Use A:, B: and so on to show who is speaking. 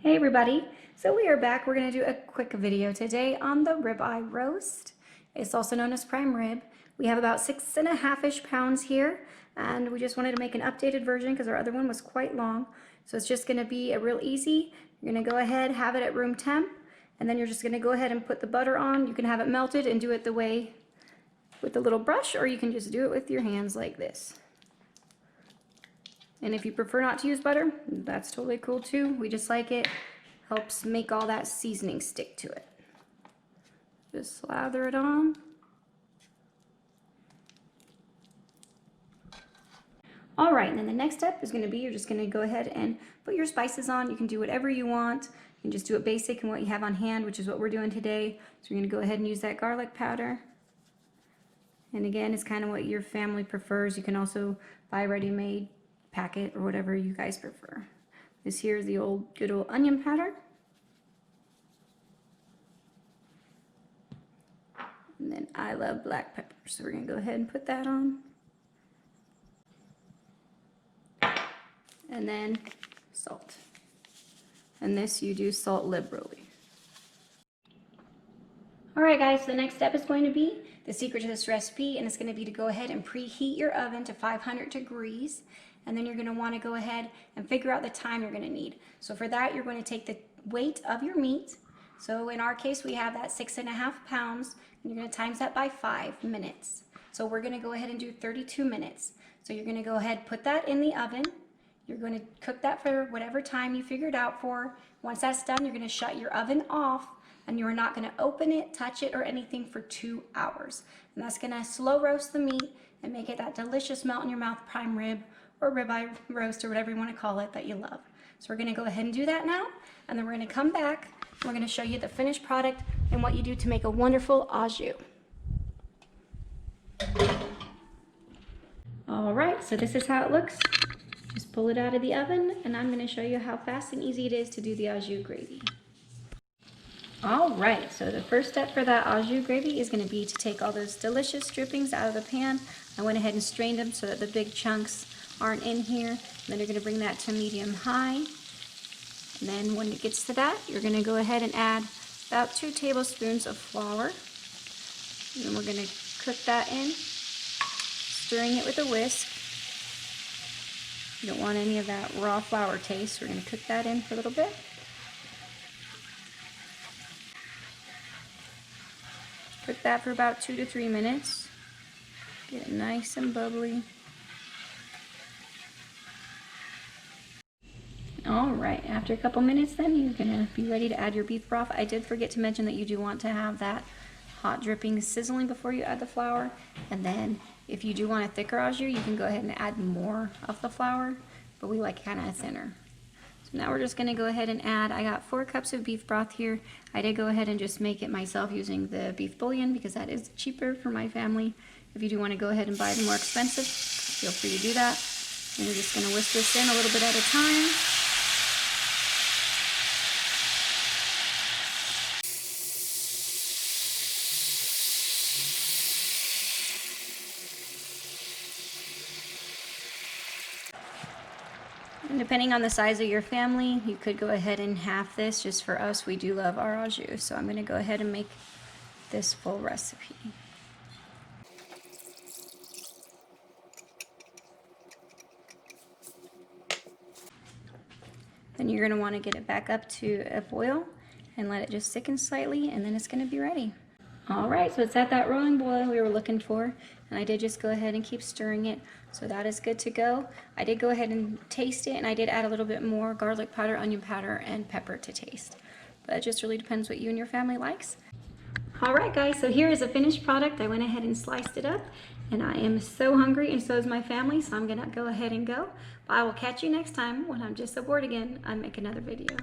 A: Hey everybody, so we are back. We're going to do a quick video today on the ribeye roast. It's also known as prime rib. We have about 6.5-ish pounds here, and we just wanted to make an updated version because our other one was quite long. So it's just going to be a real easy. You're going to go ahead, have it at room temp, and then you're just going to go ahead and put the butter on. You can have it melted and do it the way with the little brush, or you can just do it with your hands like this. And if you prefer not to use butter, that's totally cool too. We just like it. Helps make all that seasoning stick to it. Just slather it on. All right, and then the next step is gonna be, you're just gonna go ahead and put your spices on. You can do whatever you want. You can just do it basic and what you have on hand, which is what we're doing today. So you're gonna go ahead and use that garlic powder. And again, it's kind of what your family prefers. You can also buy ready-made packet or whatever you guys prefer. This here is the good old onion powder. And then I love black pepper, so we're gonna go ahead and put that on. And then salt. And this you do salt liberally. All right guys, so the next step is going to be the secret to this recipe, and it's going to be to go ahead and preheat your oven to 500 degrees. And then you're going to want to go ahead and figure out the time you're going to need. So for that, you're going to take the weight of your meat. So in our case, we have that 6.5 pounds, and you're going to times that by 5 minutes. So we're going to go ahead and do 32 minutes. So you're going to go ahead, put that in the oven. You're going to cook that for whatever time you figured out for. Once that's done, you're going to shut your oven off, and you're not going to open it, touch it, or anything for 2 hours. And that's going to slow roast the meat and make it that delicious melt in your mouth prime rib or ribeye roast or whatever you want to call it that you love. So we're going to go ahead and do that now, and then we're going to come back and we're going to show you the finished product and what you do to make a wonderful au jus. All right, so this is how it looks. Just pull it out of the oven, and I'm going to show you how fast and easy it is to do the au jus gravy. All right, so the first step for that au jus gravy is going to be to take all those delicious drippings out of the pan. I went ahead and strained them so that the big chunks aren't in here. And then you're going to bring that to medium high. And then when it gets to that, you're going to go ahead and add about 2 tablespoons of flour. And then we're going to cook that in, stirring it with a whisk. You don't want any of that raw flour taste. We're going to cook that in for a little bit. Cook that for about 2 to 3 minutes. Get it nice and bubbly. All right, after a couple minutes then, you're gonna be ready to add your beef broth. I did forget to mention that you do want to have that hot dripping sizzling before you add the flour. And then if you do want a thicker au jus, you can go ahead and add more of the flour, but we like kind of thinner. So now we're just gonna go ahead and add, I got 4 cups of beef broth here. I did go ahead and just make it myself using the beef bouillon because that is cheaper for my family. If you do want to go ahead and buy the more expensive, feel free to do that. And we're just gonna whisk this in a little bit at a time. And depending on the size of your family, you could go ahead and half this. Just for us, we do love our au jus, so I'm going to go ahead and make this full recipe. Then you're going to want to get it back up to a boil and let it just thicken slightly, and then it's going to be ready. All right, so it's at that rolling boil we were looking for, and I did just go ahead and keep stirring it, so that is good to go. I did go ahead and taste it, and I did add a little bit more garlic powder, onion powder, and pepper to taste. But it just really depends what you and your family likes. All right, guys, so here is a finished product. I went ahead and sliced it up, and I am so hungry, and so is my family, so I'm gonna go ahead and go. But I will catch you next time when I'm just aboard again. I make another video.